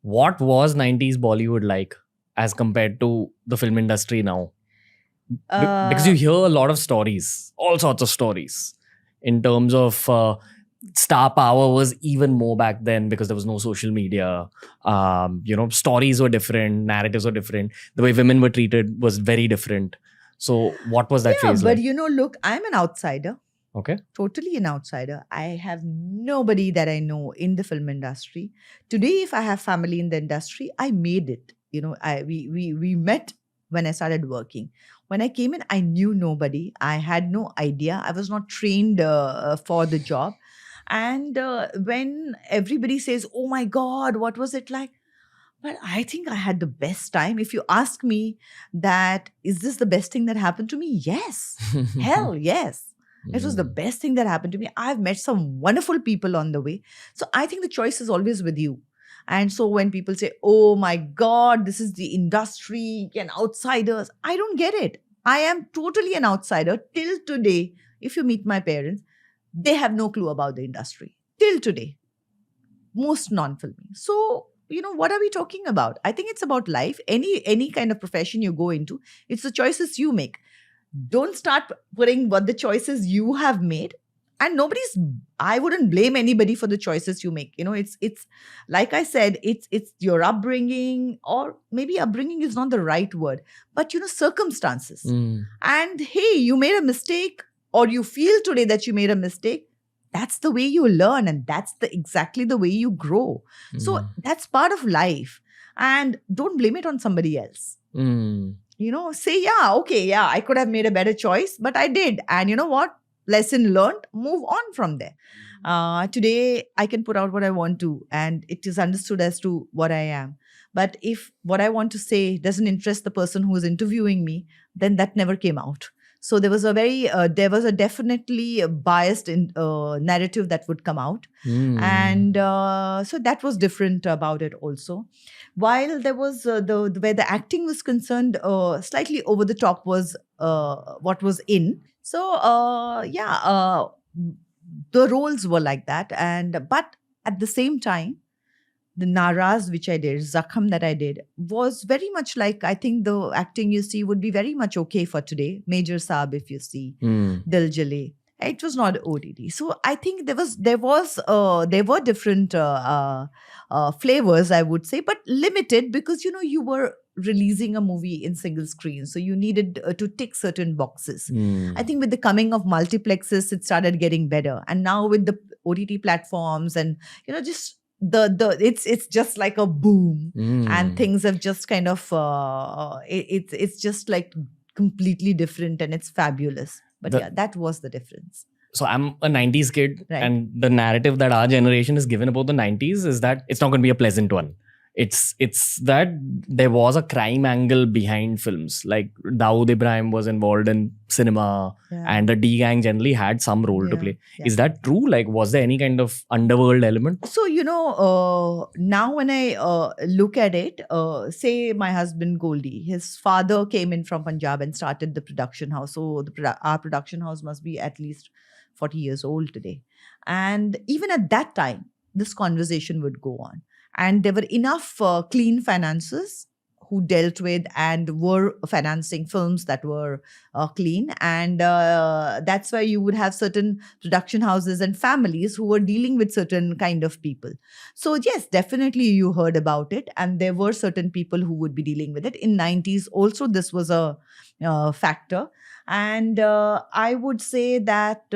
what was 90s Bollywood like as compared to the film industry now? Because you hear a lot of stories, all sorts of stories, in terms of star power was even more back then because there was no social media. Stories were different, narratives were different. The way women were treated was very different. So what was that phase like? But look, I'm an outsider. Okay. Totally an outsider. I have nobody that I know in the film industry. Today, if I have family in the industry, I made it. We met when I started working. When I came in, I knew nobody. I had no idea. I was not trained for the job. And when everybody says, "Oh my God, what was it like?" But I think I had the best time. If you ask me that, is this the best thing that happened to me? Yes. Hell, yes. It was the best thing that happened to me. I've met some wonderful people on the way. So I think the choice is always with you. And so when people say, "Oh my God, this is the industry and outsiders," I don't get it. I am totally an outsider till today. If you meet my parents, they have no clue about the industry till today. Most non-filming. So, what are we talking about? I think it's about life. Any kind of profession you go into, it's the choices you make. Don't start putting what the choices you have made. And I wouldn't blame anybody for the choices you make. It's like I said, it's your upbringing, or maybe upbringing is not the right word, but circumstances. And hey, you made a mistake, or you feel today that you made a mistake. That's the way you learn, and that's exactly the way you grow. So that's part of life. And don't blame it on somebody else. Say, I could have made a better choice, but I did. And you know what? Lesson learned, move on from there. Today, I can put out what I want to, and it is understood as to what I am. But if what I want to say doesn't interest the person who is interviewing me, then that never came out. So there was a definitely biased narrative that would come out. And so that was different about it also. While there was where the acting was concerned, slightly over the top was what was in. So the roles were like that. But at the same time, the Naraz which I did, Zakham that I did, was very much like, I think the acting you see would be very much okay for today. Major Saab, if you see, Diljale. It was not OTT. So I think there were different flavors, I would say, but limited because, you were releasing a movie in single screen. So you needed to tick certain boxes. I think with the coming of multiplexes, it started getting better. And now with the OTT platforms and, just it's just like a boom, and things have just kind of it's just like completely different, and it's fabulous. But that was the difference. So I'm a 90s kid, right? And the narrative that our generation is given about the 90s is that it's not going to be a pleasant one. It's that there was a crime angle behind films. Like Dawood Ibrahim was involved in cinema, and the D gang generally had some role to play. Yeah. Is that true? Like, was there any kind of underworld element? So, now when I look at it, say my husband Goldie, his father came in from Punjab and started the production house. So our production house must be at least 40 years old today. And even at that time, this conversation would go on. And there were enough clean finances who dealt with and were financing films that were clean. And that's why you would have certain production houses and families who were dealing with certain kind of people. So yes, definitely you heard about it. And there were certain people who would be dealing with it. In 90s also, this was a factor. And I would say that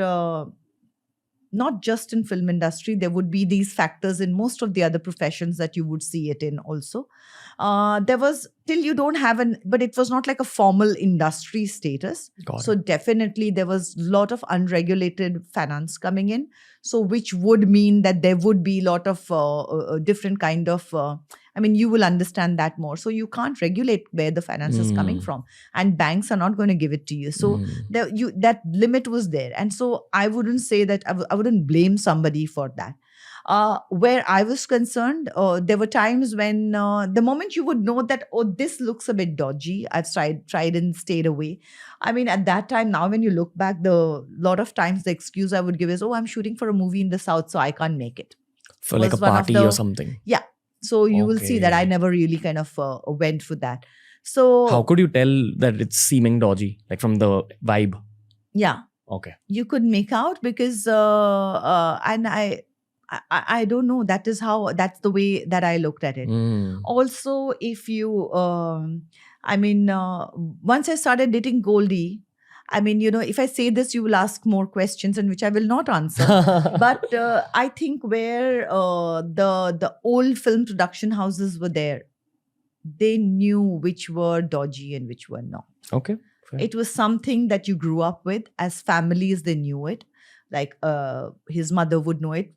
not just in film industry, there would be these factors in most of the other professions that you would see it in also. There was, till you don't have but it was not like a formal industry status. So definitely there was a lot of unregulated finance coming in. So which would mean that there would be a lot of different kind of, you will understand that more. So you can't regulate where the finance is coming from, and banks are not going to give it to you. So that limit was there. And so I wouldn't say that, I wouldn't blame somebody for that. Where I was concerned, there were times when the moment you would know that, oh, this looks a bit dodgy, I've tried and stayed away. At that time, now when you look back, lot of times the excuse I would give is, oh, I'm shooting for a movie in the South, so I can't make it. For like a party or something. Yeah. So you will see that I Okay. never really kind of went for that. So How could you tell that it's seeming dodgy, like from the vibe? yeah, Okay. you could make out because and I don't know, that's the way that I looked at it. Mm. Also, if you I mean once I started dating Goldie, I mean, if I say this, you will ask more questions, and which I will not answer. But I think where the old film production houses were there, they knew which were dodgy and which were not. Okay. Fair. It was something that you grew up with. As families, they knew it. Like his mother would know it.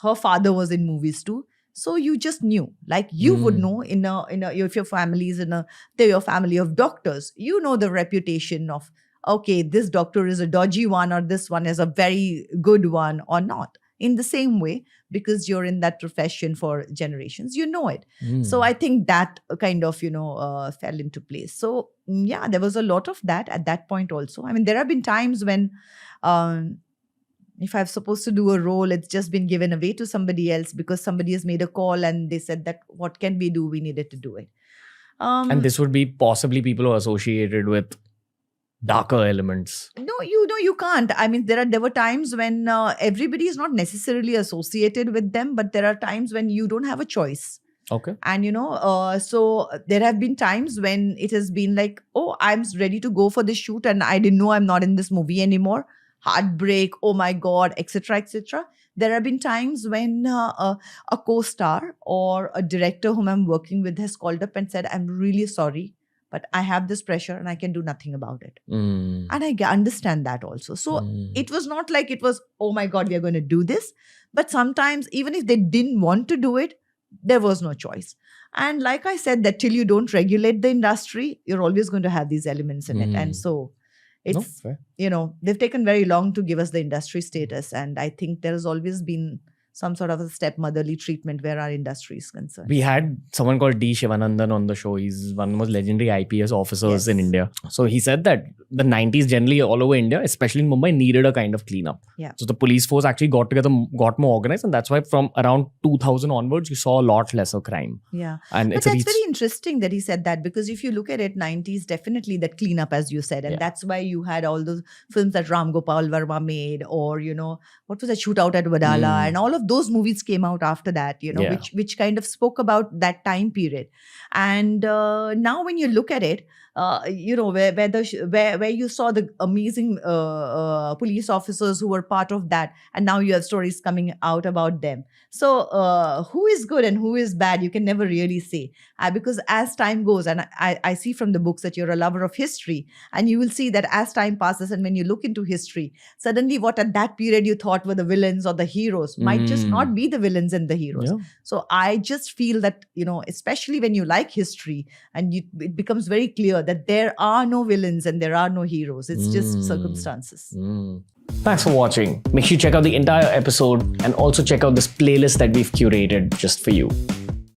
Her father was in movies too. So you just knew. Like you would know if your family is they're your family of doctors, you know the reputation of, okay, this doctor is a dodgy one or this one is a very good one or not. In the same way, because you're in that profession for generations, you know it. So I think that kind of, fell into place. So yeah, there was a lot of that at that point also. I mean, there have been times when if I'm supposed to do a role, it's just been given away to somebody else because somebody has made a call and they said that, what can we do? We needed to do it. And this would be possibly people who are associated with darker elements. No, you can't. I mean, there were times when everybody is not necessarily associated with them, but there are times when you don't have a choice. Okay. And so there have been times when it has been like, oh, I'm ready to go for this shoot and I didn't know I'm not in this movie anymore. Heartbreak, oh my God, etc., etc. There have been times when a co-star or a director whom I'm working with has called up and said, I'm really sorry, but I have this pressure and I can do nothing about it. And I understand that also. So it was not like it was, oh my God, we are going to do this. But sometimes, even if they didn't want to do it, there was no choice. And like I said, that till you don't regulate the industry, you're always going to have these elements in it. And so it's, fair. They've taken very long to give us the industry status. And I think there has always been some sort of a stepmotherly treatment where our industry is concerned. We had someone called D. Shivanandan on the show. He's one of the most legendary IPS officers in India. So he said that the 90s generally all over India, especially in Mumbai, needed a kind of cleanup. Yeah. So the police force actually got together, got more organized. And that's why from around 2000 onwards, you saw a lot lesser crime. Yeah. And But that's very interesting that he said that, because if you look at it, 90s, definitely that cleanup, as you said. And that's why you had all those films that Ram Gopal Verma made, or, what was that, Shootout at Wadala, and all of those movies came out after that, which kind of spoke about that time period. And now when you look at it, where you saw the amazing police officers who were part of that, and now you have stories coming out about them. So who is good and who is bad, you can never really say, because as time goes, and I see from the books that you're a lover of history, and you will see that as time passes and when you look into history, suddenly what at that period you thought were the villains or the heroes might just not be the villains and the heroes. So I just feel that, especially when you like history, and it becomes very clear that there are no villains and there are no heroes. It's just circumstances. Thanks for watching. Make sure you check out the entire episode and also check out this playlist that we've curated just for you.